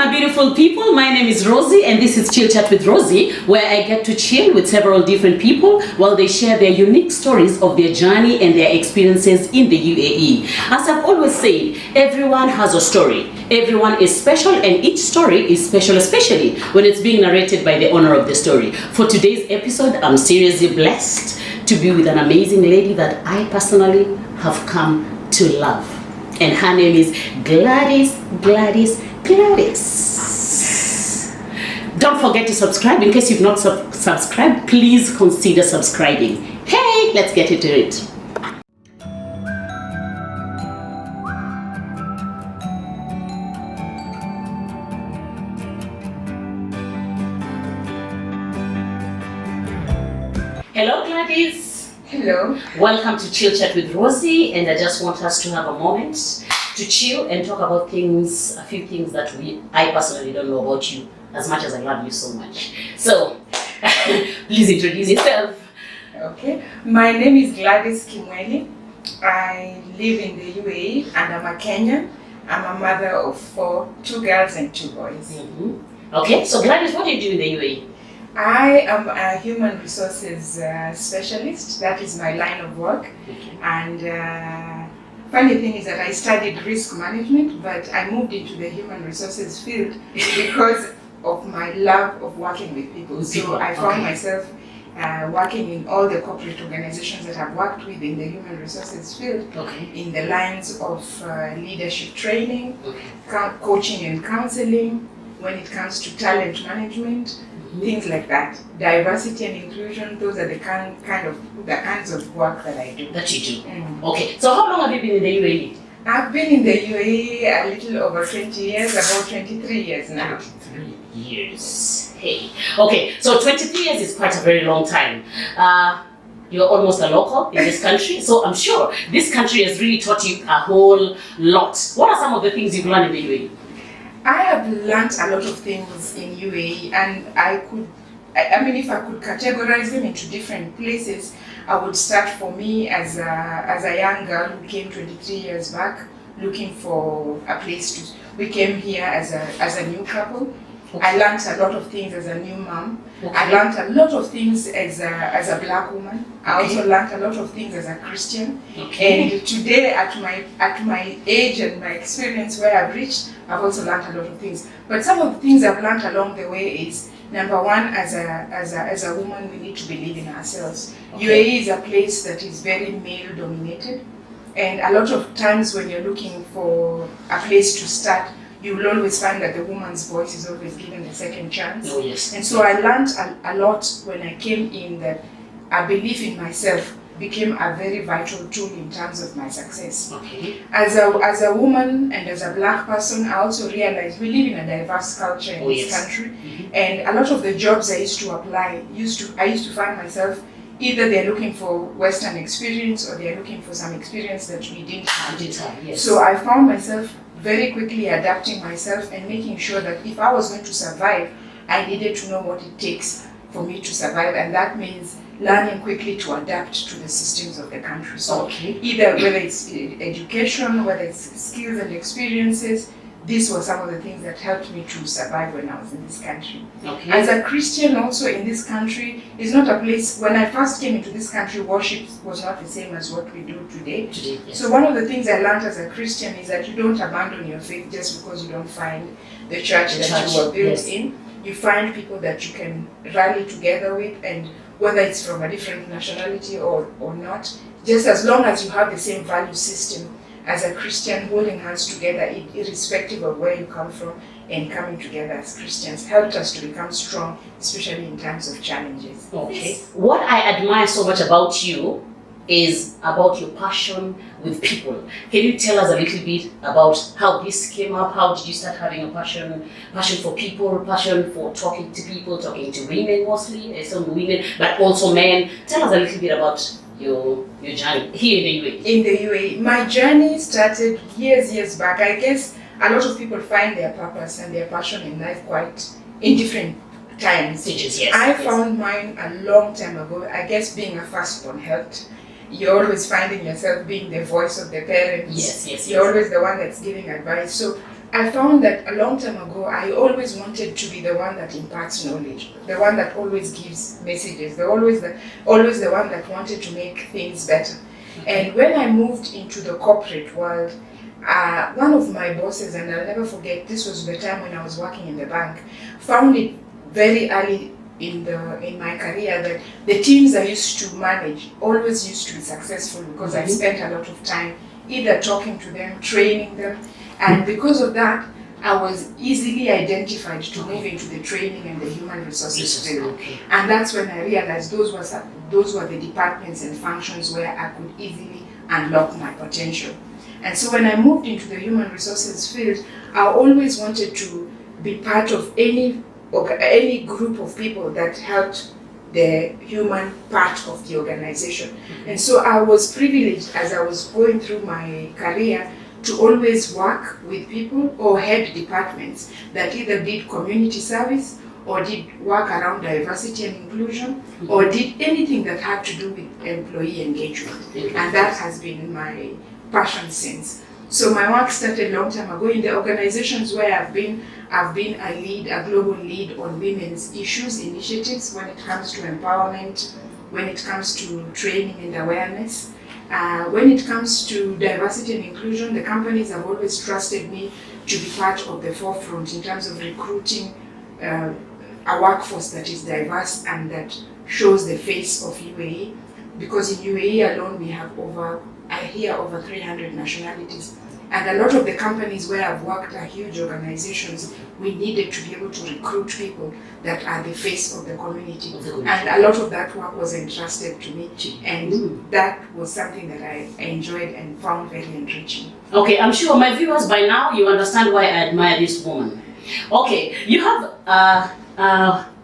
my beautiful people. My name is Rosie and this is Chill Chat with Rosie, where I get to chill with several different people while they share their unique stories of their journey and their experiences in the UAE. As I've always said, everyone has a story. Everyone is special and each story is special, especially when it's being narrated by the owner of the story. For today's episode, I'm seriously blessed to be with an amazing lady that I personally have come to love. And her name is Gladys. Don't forget to subscribe. In case you've not subscribed, please consider subscribing. Hey, let's get into it. Hello, Gladys. Hello. Welcome to Chill Chat with Rosie, and I just want us to have a moment to chill and talk about things, a few things that I personally don't know about you as much as I love you so much. So, please introduce yourself. Okay. My name is Gladys Kimweli. I live in the UAE and I'm a Kenyan. I'm a mother of 4, 2 girls and 2 boys. Mm-hmm. Okay, so Gladys, what do you do in the UAE? I am a human resources specialist. That is my line of work. Okay. And funny thing is that I studied risk management, but I moved into the human resources field because of my love of working with people. So I found myself working in all the corporate organizations that I've worked with in the human resources field, in the lines of leadership training, coaching and counseling, when it comes to talent management, things like that. Diversity and inclusion, those are the kinds of work that I do. That you do. Okay, so how long have you been in the UAE? I've been in the UAE a little over 20 years, about 23 years now. 23 years. Hey. Okay, so 23 years is quite a very long time. You're almost a local in this country, so I'm sure this country has really taught you a whole lot. What are some of the things you've learned in the UAE? I have learned a lot of things in UAE, and if I could categorize them into different places, I would start for me as a young girl who came 23 years back looking for a place to. We came here as a new couple. I learned a lot of things as a new mom. I learned a lot of things as a black woman. I also learned a lot of things as a Christian. And today, at my age and my experience where I've reached, I've also learned a lot of things. But some of the things I've learned along the way is, number one, as a woman, we need to believe in ourselves. UAE is a place that is very male dominated, and a lot of times when you're looking for a place to start, you will always find that the woman's voice is always given a second chance. Oh, yes. And so I learned a lot when I came in, that a belief in myself became a very vital tool in terms of my success. Okay. As a woman and as a black person, I also realized we live in a diverse culture in this country. And a lot of the jobs I used to apply, I used to find myself, either they're looking for Western experience or they're looking for some experience that we didn't have. Yes. So I found myself very quickly adapting myself and making sure that if I was going to survive, I needed to know what it takes for me to survive, and that means learning quickly to adapt to the systems of the country. So either whether it's education, whether it's skills and experiences, these were some of the things that helped me to survive when I was in this country. As a Christian also in this country, it's not a place, when I first came into this country, worship was not the same as what we do today. Yes. So one of the things I learned as a Christian is that you don't abandon your faith just because you don't find the church that you were built in. You find people that you can rally together with, and whether it's from a different nationality or not, just as long as you have the same value system as a Christian, holding hands together, irrespective of where you come from, and coming together as Christians helped us to become strong, especially in times of challenges. Okay. What I admire so much about you is about your passion with people. Can you tell us a little bit about how this came up? How did you start having a passion for people, passion for talking to people, talking to women mostly, some women, but also men? Tell us a little bit about your journey here in the UAE. In the UAE, my journey started years back. I guess a lot of people find their purpose and their passion in life quite in different times. I found mine a long time ago. I guess being a firstborn helped. You're always finding yourself being the voice of the parents. You're always the one that's giving advice. So I found that a long time ago, I always wanted to be the one that imparts knowledge, the one that always gives messages, always the one that wanted to make things better. And when I moved into the corporate world, one of my bosses, and I'll never forget, this was the time when I was working in the bank, found it very early in my career that the teams I used to manage always used to be successful because I spent a lot of time either talking to them, training them, and because of that, I was easily identified to move into the training and the human resources field. And that's when I realized those were the departments and functions where I could easily unlock my potential. And so when I moved into the human resources field, I always wanted to be part of any group of people that helped the human part of the organization. And so I was privileged as I was going through my career to always work with people or head departments that either did community service or did work around diversity and inclusion or did anything that had to do with employee engagement. And that has been my passion since. So my work started a long time ago in the organizations where I've been a global lead on women's issues, initiatives when it comes to empowerment, when it comes to training and awareness. When it comes to diversity and inclusion, the companies have always trusted me to be part of the forefront in terms of recruiting a workforce that is diverse and that shows the face of UAE. Because in UAE alone, we have over 300 nationalities. And a lot of the companies where I've worked are huge organizations. We needed to be able to recruit people that are the face of the community. And a lot of that work was entrusted to me. And that was something that I enjoyed and found very enriching. Okay, I'm sure my viewers by now, you understand why I admire this woman. Okay, you have,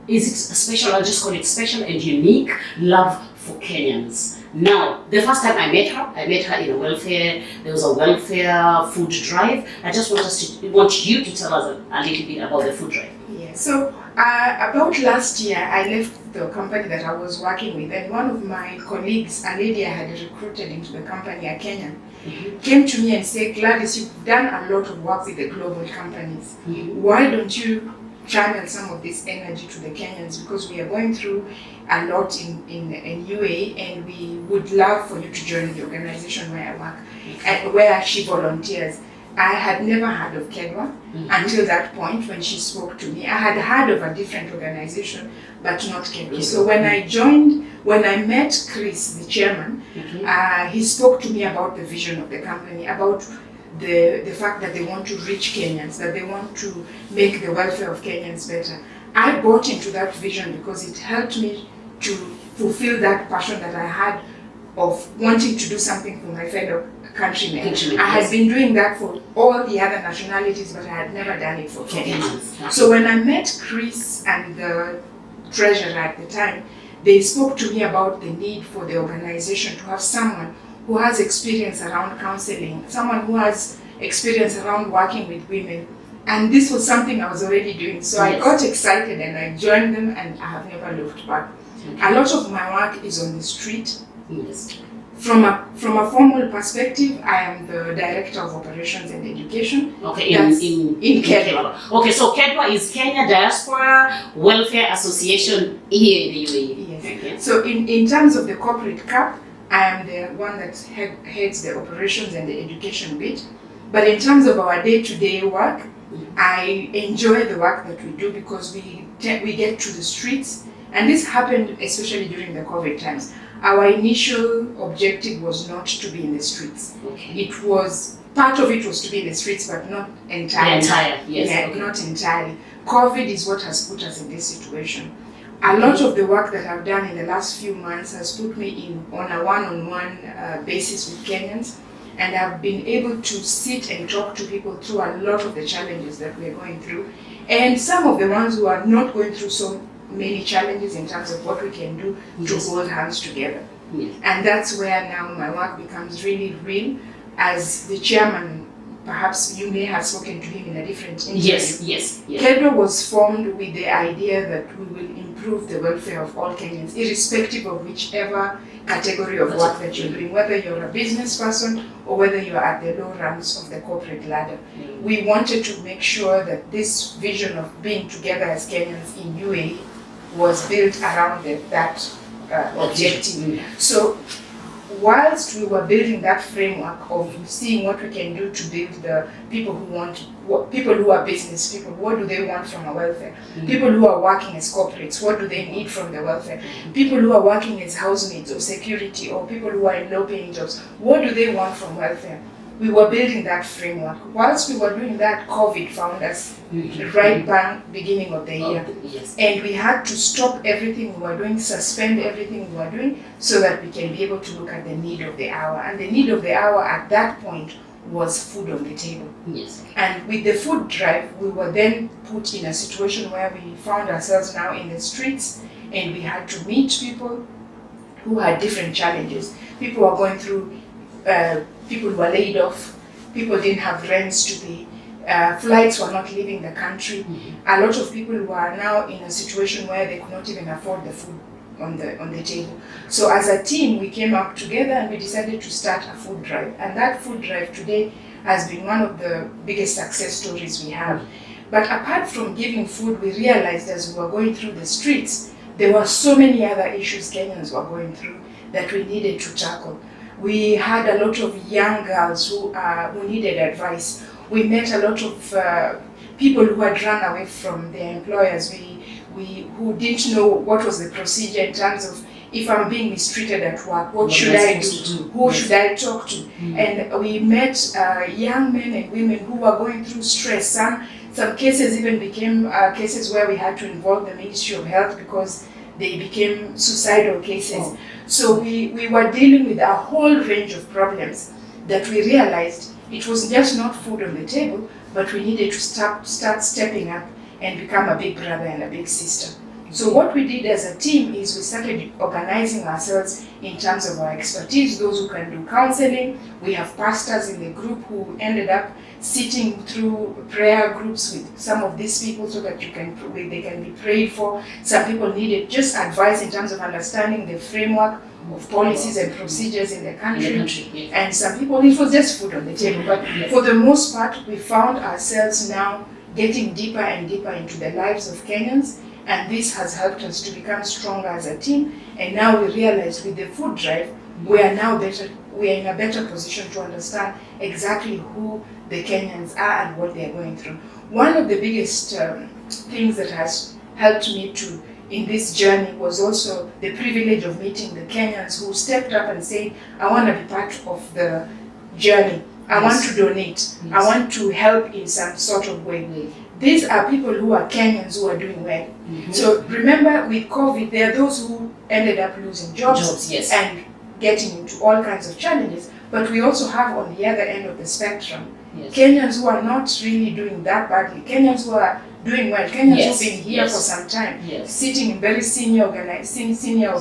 is it special, I'll just call it special and unique love for Kenyans. Now, the first time I met her in a welfare, there was a welfare food drive. I just want you to tell us a little bit about the food drive. Yeah, so about last year, I left the company that I was working with, and one of my colleagues, a lady I had recruited into the company, a Kenyan, came to me and said, Gladys, you've done a lot of work with the global companies. Why don't you channel some of this energy to the Kenyans, because we are going through a lot in UAE, and we would love for you to join the organization where I work, and where she volunteers. I had never heard of Kedwa until that point when she spoke to me. I had heard of a different organization, but not Kedwa. So when I met Chris, the chairman, he spoke to me about the vision of the company, about the fact that they want to reach Kenyans, that they want to make the welfare of Kenyans better. I bought into that vision because it helped me to fulfill that passion that I had of wanting to do something for my fellow countrymen. I had been doing that for all the other nationalities, but I had never done it for Kenyans. So when I met Chris and the treasurer at the time, they spoke to me about the need for the organization to have someone who has experience around counseling, someone who has experience around working with women. And this was something I was already doing. So I got excited and I joined them, and I have never looked back. A lot of my work is on the street. From a formal perspective, I am the Director of Operations and Education. Okay, in Kedwa. Okay, so Kedwa is Kenya Diaspora Welfare Association here in the UAE. Yes. Okay. So in terms of the corporate CAP, I am the one that heads the operations and the education bit. But in terms of our day-to-day work, I enjoy the work that we do because we get to the streets. And this happened especially during the COVID times. Our initial objective was not to be in the streets. It was, part of it was to be in the streets, but not entirely. Not entirely. COVID is what has put us in this situation. A lot of the work that I've done in the last few months has put me on a one-on-one basis with Kenyans, and I've been able to sit and talk to people through a lot of the challenges that we're going through, and some of the ones who are not going through so many challenges in terms of what we can do to hold hands together. And that's where now my work becomes really real. As the chairman perhaps you may have spoken to him in a different interview. Yes. KEDRO was formed with the idea that we will improve the welfare of all Kenyans, irrespective of whichever category of work that you're doing, whether you're a business person or whether you're at the low rungs of the corporate ladder. We wanted to make sure that this vision of being together as Kenyans in UAE was built around that objective. So whilst we were building that framework of seeing what we can do to build the people who are business people, what do they want from our welfare? People who are working as corporates, what do they need from the welfare? People who are working as housemaids or security, or people who are in low-paying jobs, what do they want from welfare? We were building that framework. Whilst we were doing that, COVID found us right bang beginning of the year. And we had to stop everything we were doing, suspend everything we were doing, so that we can be able to look at the need of the hour. And the need of the hour at that point was food on the table. And with the food drive, we were then put in a situation where we found ourselves now in the streets, and we had to meet people who had different challenges. People were going through people were laid off, people didn't have rents to pay, flights were not leaving the country. A lot of people were now in a situation where they could not even afford the food on the table. So as a team, we came up together and we decided to start a food drive. And that food drive today has been one of the biggest success stories we have. But apart from giving food, we realized as we were going through the streets, there were so many other issues Kenyans were going through that we needed to tackle. We had a lot of young girls who needed advice. We met a lot of people who had run away from their employers. Who didn't know what was the procedure in terms of, if I'm being mistreated at work, what should I do? Who should I talk to? And we met young men and women who were going through stress. Some cases even became cases where we had to involve the Ministry of Health because they became suicidal cases. So we were dealing with a whole range of problems that we realized it was just not food on the table, but we needed to start stepping up and become a big brother and a big sister. So what we did as a team is we started organizing ourselves in terms of our expertise, those who can do counseling. We have pastors in the group who ended up sitting through prayer groups with some of these people so that they can be prayed for. Some people needed just advice in terms of understanding the framework of policies and procedures in the country. And some people, it was just food on the table. But for the most part, we found ourselves now getting deeper and deeper into the lives of Kenyans. And this has helped us to become stronger as a team. And now we realize with the food drive, we are in a better position to understand exactly who the Kenyans are and what they are going through. One of the biggest things that has helped me in this journey was also the privilege of meeting the Kenyans who stepped up and said, I want to be part of the journey. I want to donate. I want to help in some sort of way. These are people who are Kenyans who are doing well. So remember, with COVID, there are those who ended up losing jobs. And getting into all kinds of challenges. But we also have on the other end of the spectrum, Kenyans who are not really doing that badly. Kenyans who are doing well. Kenyans who've been here for some time, sitting in very senior organizations, senior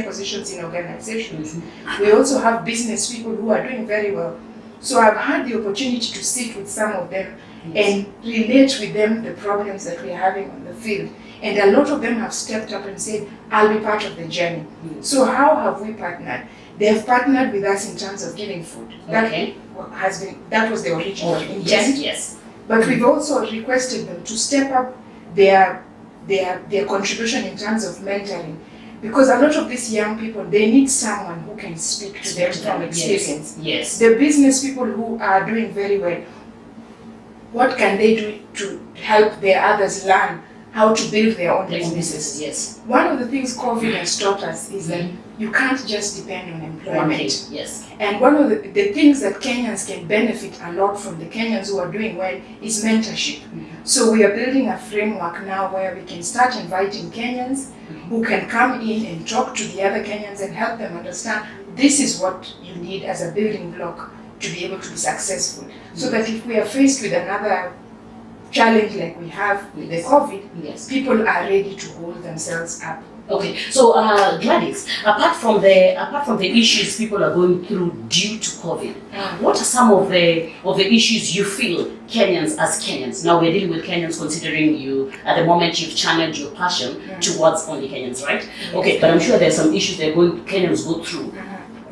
positions in organizations. We also have business people who are doing very well. So I've had the opportunity to sit with some of them and relate with them the problems that we're having on the field. And a lot of them have stepped up and said, I'll be part of the journey. So how have we partnered? They have partnered with us in terms of giving food. That was the original intent. But we've also requested them to step up their contribution in terms of mentoring. Because a lot of these young people, they need someone who can speak to them from experience. The business people who are doing very well, what can they do to help their others learn how to build their own businesses? One of the things COVID has taught us is that you can't just depend on employment. And one of the things that Kenyans can benefit a lot from, the Kenyans who are doing well, is mentorship. So we are building a framework now where we can start inviting Kenyans who can come in and talk to the other Kenyans and help them understand this is what you need as a building block to be able to be successful. So that if we are faced with another challenge like we have with the COVID, people are ready to hold themselves up Okay, so Gladys, apart from the issues people are going through due to COVID, what are some of the issues you feel Kenyans as Kenyans? Now we're dealing with Kenyans, considering you at the moment you've channeled your passion towards only Kenyans, right? Okay, but I'm sure there's some issues Kenyans go through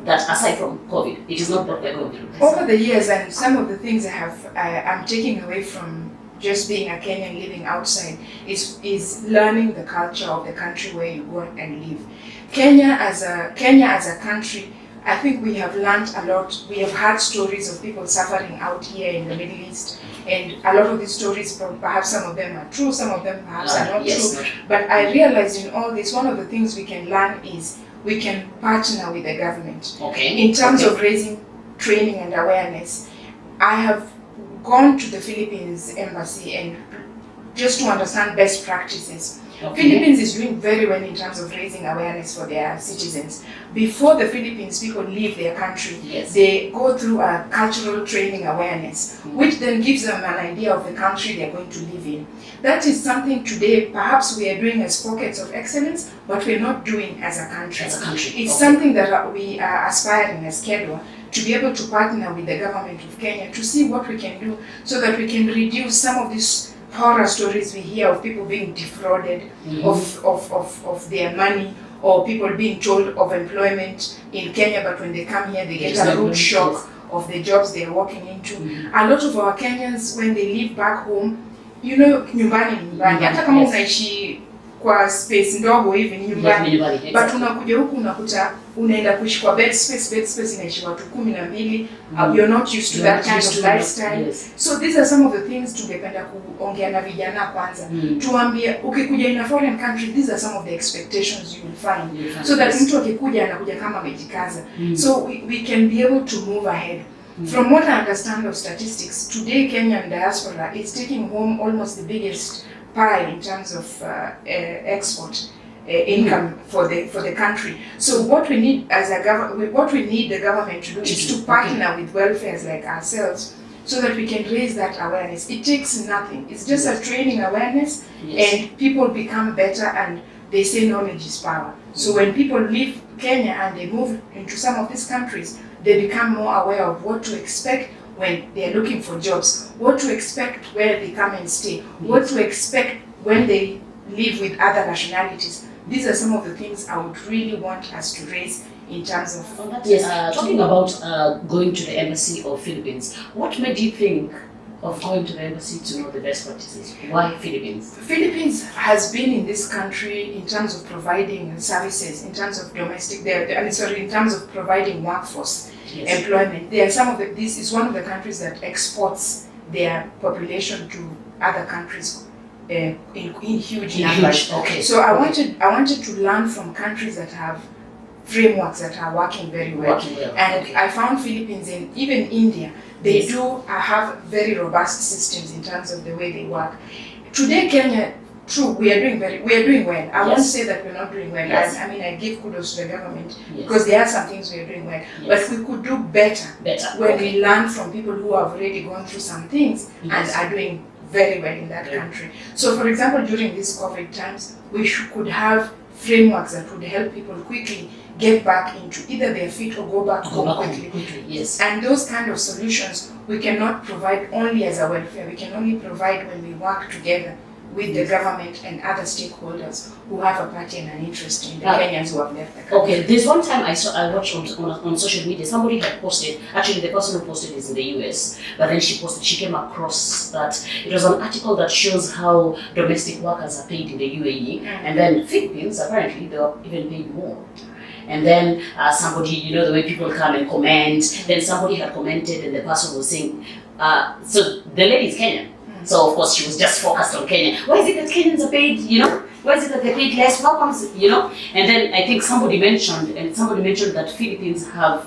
that aside from COVID, it is not what they're going through. Over the years, and some of the things I'm taking away from just being a Kenyan living outside is learning the culture of the country where you go and live. Kenya as a country, I think we have learned a lot. We have heard stories of people suffering out here in the Middle East, and a lot of these stories, perhaps some of them are true, some of them perhaps are not true. But I realized in all this, one of the things we can learn is we can partner with the government in terms of raising training and awareness. I have gone to the Philippines embassy and just to understand best practices. Philippines is doing very well in terms of raising awareness for their citizens. Before the Philippines people leave their country, they go through a cultural training awareness, which then gives them an idea of the country they're going to live in. That is something today perhaps we are doing as pockets of excellence, but we're not doing as a country. It's something that we are aspiring as KEDWA to be able to partner with the government of Kenya to see what we can do so that we can reduce some of these horror stories we hear of people being defrauded of their money, or people being told of employment in Kenya, but when they come here they get a rude shock of the jobs they are walking into. A lot of our Kenyans, when they live back home, you know, nyumbani hata kama unaishi kwa space ndogo hivi ni nyumbani, but unakuja huku unakuta unaenda kuishi kwa bed space inaishi watu 12. You're not used to that kind of lifestyle. So these are some of the things tungependa kuongea na vijana kwanza. Tuambie ukikuja in a foreign country, these are some of the expectations you will find. So that mtu akikuja anakuja kama amejikaza. So we can be able to move ahead. From what I understand of statistics, today Kenyan diaspora is taking home almost the biggest pie in terms of export income for the country. So what we need as what we need the government to do is to partner with welfares like ourselves, so that we can raise that awareness. It takes nothing. It's just a training awareness, and people become better, and they say knowledge is power. So when people leave Kenya and they move into some of these countries, they become more aware of what to expect when they are looking for jobs, what to expect where they come and stay, what to expect when they live with other nationalities. These are some of the things I would really want us to raise in terms of... Talking about going to the embassy of Philippines, what made you think of going to the embassy to know the best practices? Why Philippines? Philippines has been in this country in terms of providing services, in terms of in terms of providing workforce employment. There are some of this is one of the countries that exports their population to other countries in huge numbers. So I wanted to learn from countries that have frameworks that are working very well. And I found Philippines and even India, they do have very robust systems in terms of the way they work. Today, Kenya, true, we are doing well. I won't say that we're not doing well. I mean, I give kudos to the government because there are some things we are doing well. But we could do better when we learn from people who have already gone through some things and are doing very well in that country. So, for example, during these COVID times, we could have frameworks that would help people quickly get back into either their feet or go back home quickly. And those kind of solutions we cannot provide only as a welfare. We can only provide when we work together with the government and other stakeholders who have a party and an interest in the Kenyans who have left the country. Okay, there's one time I watched on social media, somebody had posted, actually the person who posted is in the US, but then she came across that it was an article that shows how domestic workers are paid in the UAE, and then Philippines, apparently they are even paid more. And then somebody, you know, the way people come and comment, then somebody had commented and the person was saying, so the lady is Kenyan. So of course she was just focused on Kenya. Why is it that Kenyans are paid, you know? Why is it that they're paid less? How comes, you know? And then I think somebody mentioned that Philippines have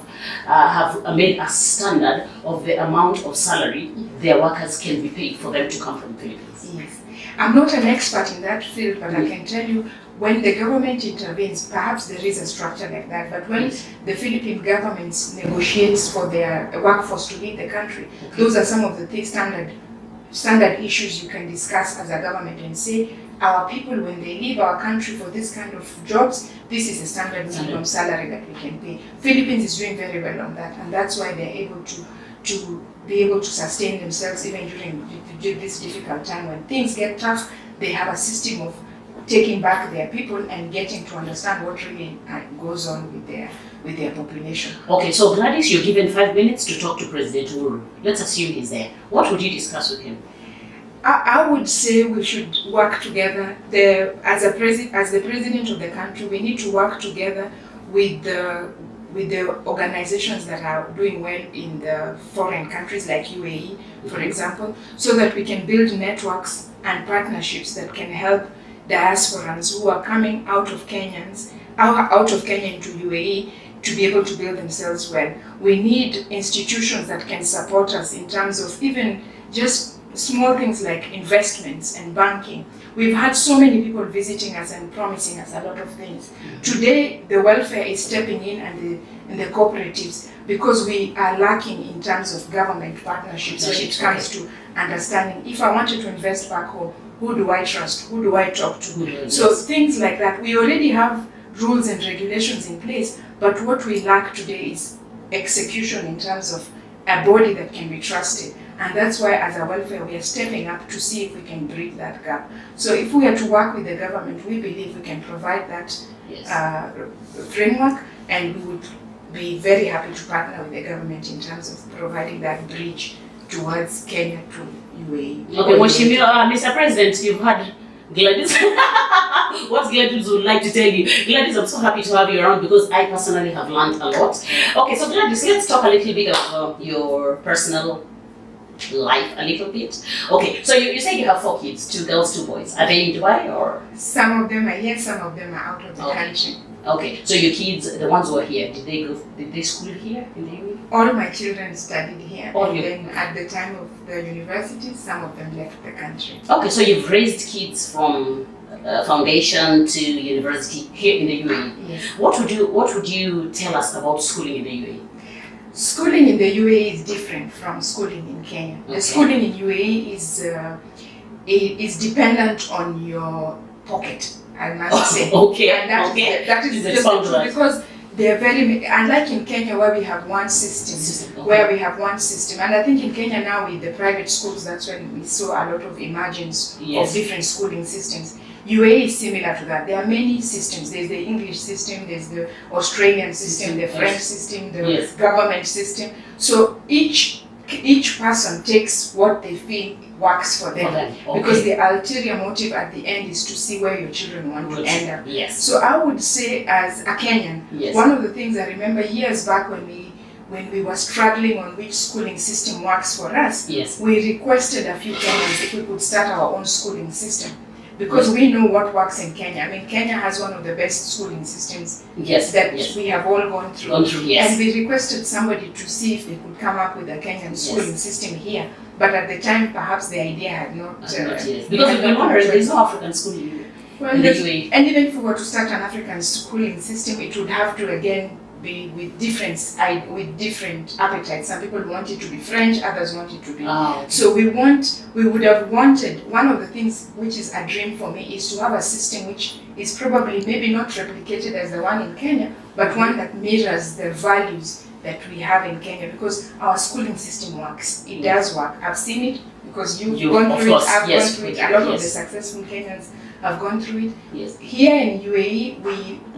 made a standard of the amount of salary their workers can be paid for them to come from the Philippines. Yes. I'm not an expert in that field, but I can tell you when the government intervenes, perhaps there is a structure like that, but when the Philippine government negotiates for their workforce to leave the country, those are some of the standard standard issues you can discuss as a government and say, our people, when they leave our country for this kind of jobs, this is a standard minimum salary that we can pay. Philippines is doing very well on that, and that's why they're able to be able to sustain themselves even during this difficult time. When things get tough, they have a system of taking back their people and getting to understand what really goes on with their population. Okay, so Gladys, you're given 5 minutes to talk to President Uhuru. Let's assume he's there. What would you discuss with him? I would say we should work together. As the president of the country, we need to work together with the organizations that are doing well in the foreign countries like UAE, for example, so that we can build networks and partnerships that can help diasporans who are coming out of Kenya into UAE to be able to build themselves well. We need institutions that can support us in terms of even just small things like investments and banking. We've had so many people visiting us and promising us a lot of things. Today, the welfare is stepping in and the cooperatives, because we are lacking in terms of government partnerships when it comes to understanding. If I wanted to invest back home, who do I trust? Who do I talk to? So things like that. We already have rules and regulations in place, but what we lack today is execution in terms of a body that can be trusted. And that's why as a welfare we are stepping up to see if we can bridge that gap. So if we are to work with the government, we believe we can provide that framework, and we would be very happy to partner with the government in terms of providing that bridge towards Kenya to UAE. Okay, Mr. President, you've had Gladys. What Gladys would like to tell you? Gladys, I'm so happy to have you around because I personally have learned a lot. Okay, so Gladys, let's talk a little bit about your personal life a little bit. Okay, so you say you have 4 kids, 2 girls, 2 boys. Are they in Dubai or? Some of them are here, some of them are out of the country. Okay, so your kids, the ones who are here, did they school here in the UAE? All my children studied here, and then at the time of the university, some of them left the country. Okay, so you've raised kids from foundation to university here in the UAE. Yes. What would you tell us about schooling in the UAE? Schooling in the UAE is different from schooling in Kenya. Okay. The schooling in UAE is dependent on your pocket, I must say. Okay. And that is just true, because they are very, unlike in Kenya where we have one system, and I think in Kenya now with the private schools, that's when we saw a lot of emergence of different schooling systems. UAE is similar to that. There are many systems. There's the English system, there's the Australian system, the French system, the government system. So each person takes what they feel works for them. Okay. Because the ulterior motive at the end is to see where your children want to end up. Yes. So I would say, as a Kenyan, one of the things I remember years back when we were struggling on which schooling system works for us, we requested a few Kenyans if we could start our own schooling system. Because we know what works in Kenya. I mean, Kenya has one of the best schooling systems that we have all gone through. And we requested somebody to see if they could come up with a Kenyan schooling system here. But at the time, perhaps the idea had not... because there's no African schooling in the UAE. And even if we were to start an African schooling system, it would have to, again, be with different appetites. Some people want it to be French, others want it to be. So we would have wanted, one of the things which is a dream for me is to have a system which is probably maybe not replicated as the one in Kenya, but one that mirrors the values that we have in Kenya, because our schooling system works. It does work. I've seen it because you've gone through it, I've gone through it. A lot of the successful Kenyans have gone through it. Here in UAE,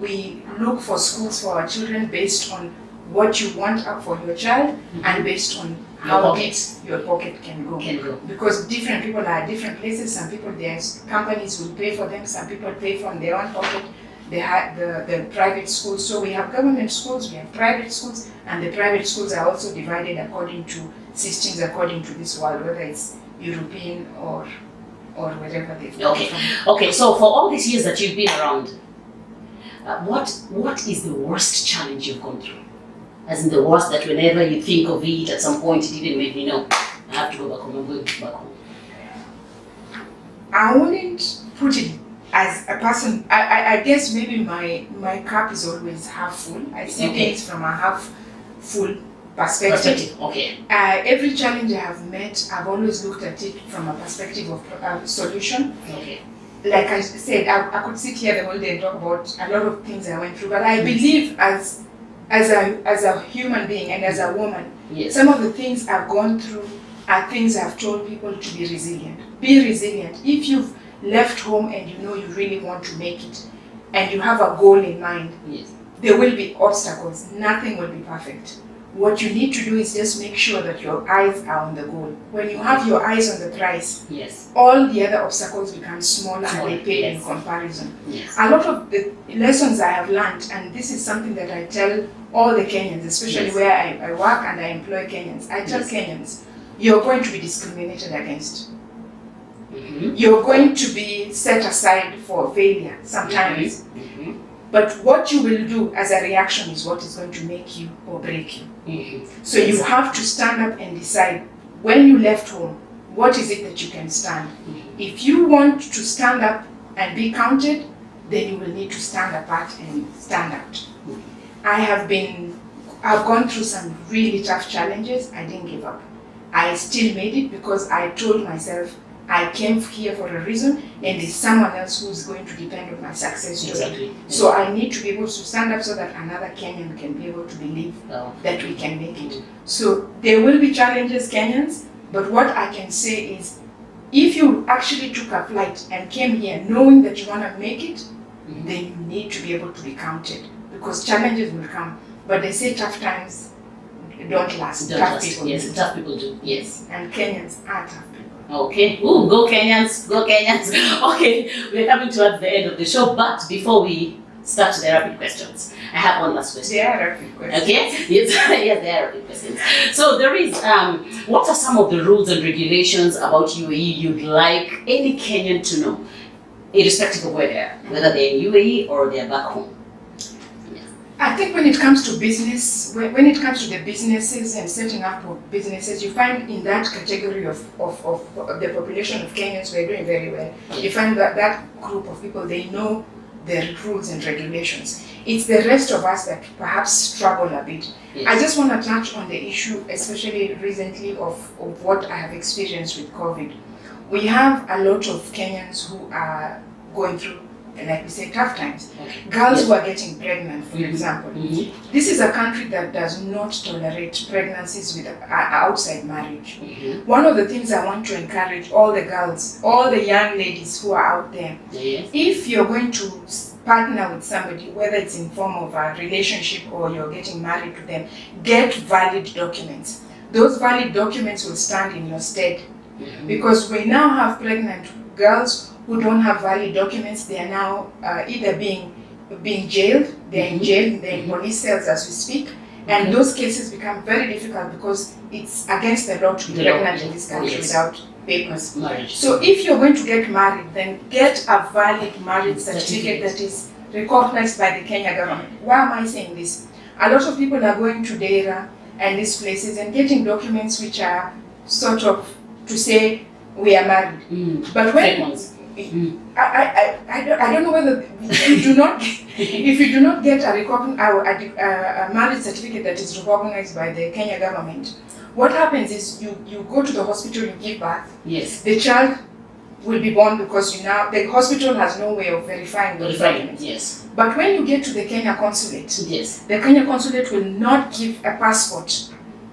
we look for schools for our children based on what you want for your child and based on how big your pocket can go. Because different people are at different places. Some people, their companies will pay for them. Some people pay from their own pocket. They have the private schools. So we have government schools, we have private schools, and the private schools are also divided according to systems, according to this world, whether it's European or wherever they've come from. Okay, so for all these years that you've been around, what is the worst challenge you've gone through? As in the worst that whenever you think of it, at some point it even made me know, I have to go back home, I'm going back home. I wouldn't put it as a person, I guess maybe my cup is always half full. I see things from a half full perspective. Okay. Every challenge I have met, I've always looked at it from a perspective of solution. Okay. Like I said, I could sit here the whole day and talk about a lot of things I went through, but I believe as a human being and as a woman, Yes. some of the things I've gone through are things I've told people to be resilient. Be resilient. If you've left home and you know you really want to make it, and you have a goal in mind, Yes. there will be obstacles. Nothing will be perfect. What you need to do is just make sure that your eyes are on the goal. When you have your eyes on the prize, Yes. all the other obstacles become smaller and they pale in Yes. comparison. Yes. A lot of the lessons I have learned, and this is something that I tell all the Kenyans, especially Yes. where I work and I employ Kenyans, I tell Yes. Kenyans, you're going to be discriminated against. Mm-hmm. You're going to be set aside for failure sometimes. Mm-hmm. But what you will do as a reaction is what is going to make you or break you. Mm-hmm. So you have to stand up and decide, when you left home, what is it that you can stand? Mm-hmm. If you want to stand up and be counted, then you will need to stand apart and stand out. I've gone through some really tough challenges. I didn't give up. I still made it because I told myself I came here for a reason, and there's someone else who's going to depend on my success story. Exactly. So I need to be able to stand up so that another Kenyan can be able to believe Oh. that we can make it. So there will be challenges, Kenyans, but what I can say is, if you actually took a flight and came here knowing that you want to make it, Mhm. then you need to be able to be counted, because challenges will come. But they say tough times don't last. Don't Tough trust. people Yes. do. Tough people do. Yes. And Kenyans are tough people. Okay. Ooh, go Kenyans, go Kenyans. Okay, we're coming towards the end of the show, but before we start the rapid questions, I have one last question. They are rapid questions. Okay? Yes, yes, they are rapid questions. So there is, what are some of the rules and regulations about UAE you'd like any Kenyan to know, irrespective of where they are, whether they're in UAE or they're back home? I think when it comes to business, when it comes to the businesses and setting up of businesses, you find in that category of the population of Kenyans, we're doing very well. You find that group of people, they know the rules and regulations. It's the rest of us that perhaps struggle a bit. Yes. I just want to touch on the issue, especially recently, of what I have experienced with COVID. We have a lot of Kenyans who are going through, like we say, tough times. Okay. Girls Yes. who are getting pregnant, for Mhm. example. Mhm. This is a country that does not tolerate pregnancies with outside marriage. Mhm. One of the things I want to encourage all the girls, all the young ladies who are out there, Yes. if you're going to partner with somebody, whether it's in form of a relationship or you're getting married to them, get valid documents. Those valid documents will stand in your stead, Mhm. because we now have pregnant girls who don't have valid documents. They are now either being jailed, they're in Mhm. jail, they're in police cells as we speak, and Okay. those cases become very difficult because it's against the law to be The law, pregnant in this country yes. without papers. Marriage. So if you're going to get married, then get a valid marriage certificate that is recognized by the Kenya government. Why am I saying this? A lot of people are going to DERA and these places and getting documents which are sort of to say we are married. Mm. But Fake when ones. Mm. I don't know whether if you do not get a marriage certificate that is recognized by the Kenya government, what happens is you go to the hospital, you give birth, Yes. the child will be born because the hospital has no way of verifying those Verifying. documents. Yes. But when you get to the Kenya consulate, Yes. the Kenya consulate will not give a passport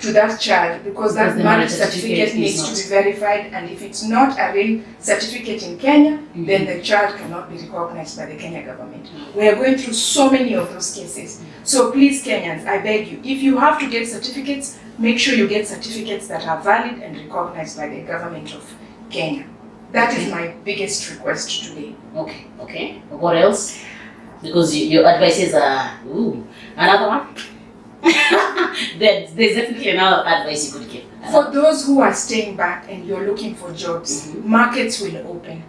to that child because that the marriage certificate is needs not. to be verified, and if it's not a real certificate in Kenya, Mhm. then the child cannot be recognized by the Kenya government. We are going through so many of those cases. So please, Kenyans, I beg you, if you have to get certificates, make sure you get certificates that are valid and recognized by the government of Kenya. That is my biggest request today. Okay. Okay. What else? Because your advices are another one. There's definitely another advice you could give. For those who are staying back and you're looking for jobs, Mhm. markets will open.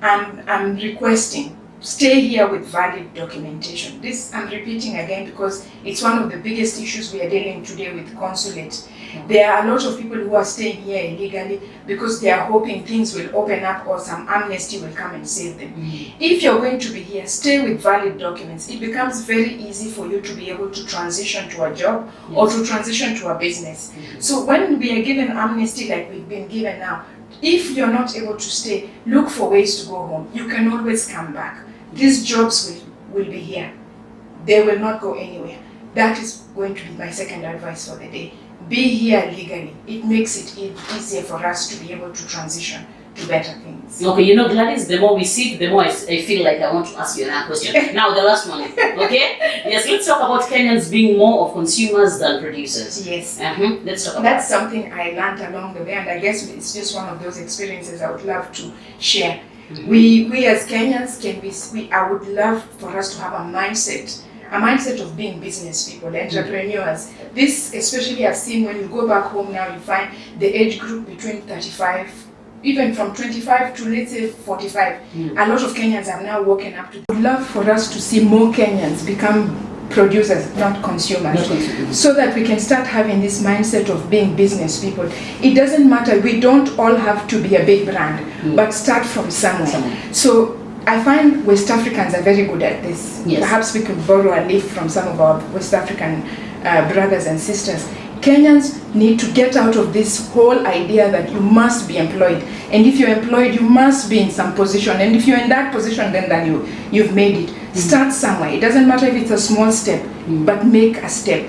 I'm requesting, stay here with valid documentation. This I'm repeating again because it's one of the biggest issues we are dealing today with consulate. There are a lot of people who are staying here illegally because they are hoping things will open up or some amnesty will come and save them. If you're going to be here, stay with valid documents. It becomes very easy for you to be able to transition to a job or to transition to a business. So when we are given amnesty like we've been given now, if you're not able to stay, look for ways to go home. You can always come back. These jobs will be here. They will not go anywhere. That is going to be my second advice for the day. Be here legally. It makes it easier for us to be able to transition to better things. Okay, you know, Gladys, the more we sit, the more I feel like I want to ask you another question. Now, the last one, okay? Yes, let's talk about Kenyans being more of consumers than producers. Yes. Let's talk about That's something I learned along the way, and I guess it's just one of those experiences I would love to share. We as Kenyans I would love for us to have a mindset of being business people, entrepreneurs. This especially I've seen when you go back home now, you find the age group between 35, even from 25 to let's say 45. A lot of Kenyans have now woken up to. I would love for us to see more Kenyans become producers, not consumers, so that we can start having this mindset of being business people. It doesn't matter, we don't all have to be a big brand, but start from somewhere. So I find West Africans are very good at this. Yes. Perhaps we could borrow a leaf from some of our West African brothers and sisters. Kenyans need to get out of this whole idea that you must be employed. And if you're employed, you must be in some position. And if you're in that position, then you've made it. Start somewhere. It doesn't matter if it's a small step, but make a step.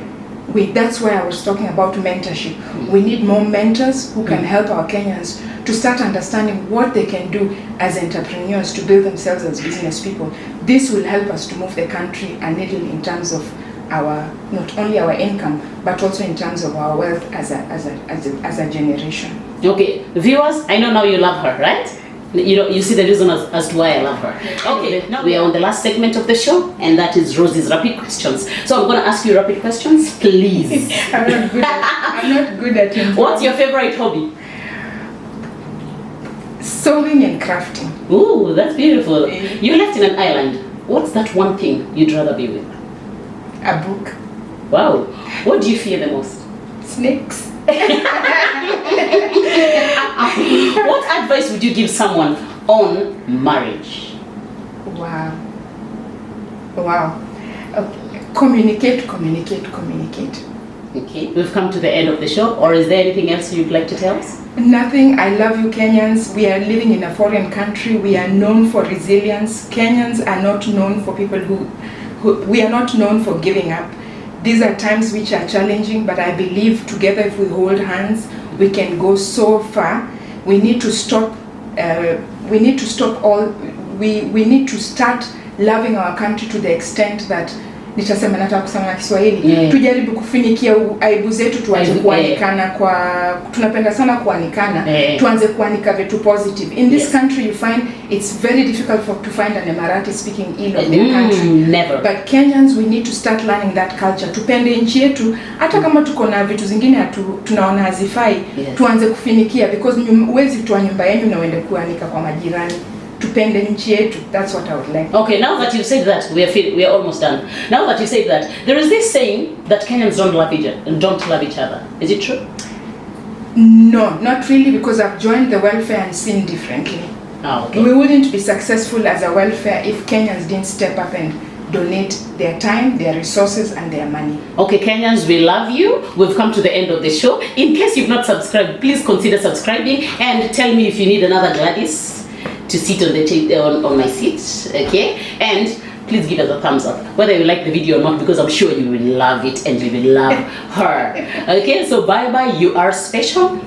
That's why I was talking about mentorship. We need more mentors who can help our Kenyans to start understanding what they can do as entrepreneurs to build themselves as business people. This will help us to move the country a little in terms of not only our income, but also in terms of our wealth as a generation. Okay, viewers, I know now you love her, right? You see the reason as to why I love her. Okay, now we are on the last segment of the show, and that is Rosie's rapid questions. So I'm going to ask you rapid questions, please. I'm not good at it. What's your favorite hobby? Sewing and crafting. Ooh, that's beautiful. You left in an island. What's that one thing you'd rather be with? A book. Wow. What do you fear the most? Snakes. What advice would you give someone on marriage? Wow. Okay. Communicate. Okay, we've come to the end of the show, or is there anything else you'd like to tell us? Nothing. I love you, Kenyans. We are living in a foreign country. We are known for resilience. Kenyans are not known for people we are not known for giving up. These are times which are challenging, but I believe together if we hold hands, we can go so far. We need to stop. We need to start loving our country to the extent that nitasema nataka kusema na Kiswahili, tujaribu kufinikia aibu zetu, tuanze kuanikana tunapenda sana kuanikana, tuanze kuanika vitu positive. In this country you find it's very difficult to find an Emirati speaking ill of their country. Never. But Kenyans, we need to start learning that culture. Tupende nchi yetu, hata kama tuko na vitu zingine tunaona hazifai, tuanze kufinikia, because huwezi toa nyumba yenu na uende kuanika kwa majirani. Tupende nchi yetu. That's what I would like. Okay, now that you've said that, we are almost done. Now that you said that, there is this saying that Kenyans don't love each other. Is it true? No, not really, because I've joined the welfare and seen differently. Okay. We wouldn't be successful as a welfare if Kenyans didn't step up and donate their time, their resources, and their money. Okay, Kenyans, we love you. We've come to the end of the show. In case you've not subscribed, please consider subscribing, and tell me if you need another Gladys to sit on my seat, okay? And please give us a thumbs up, whether you like the video or not, because I'm sure you will love it and you will love her. Okay, so bye-bye, you are special.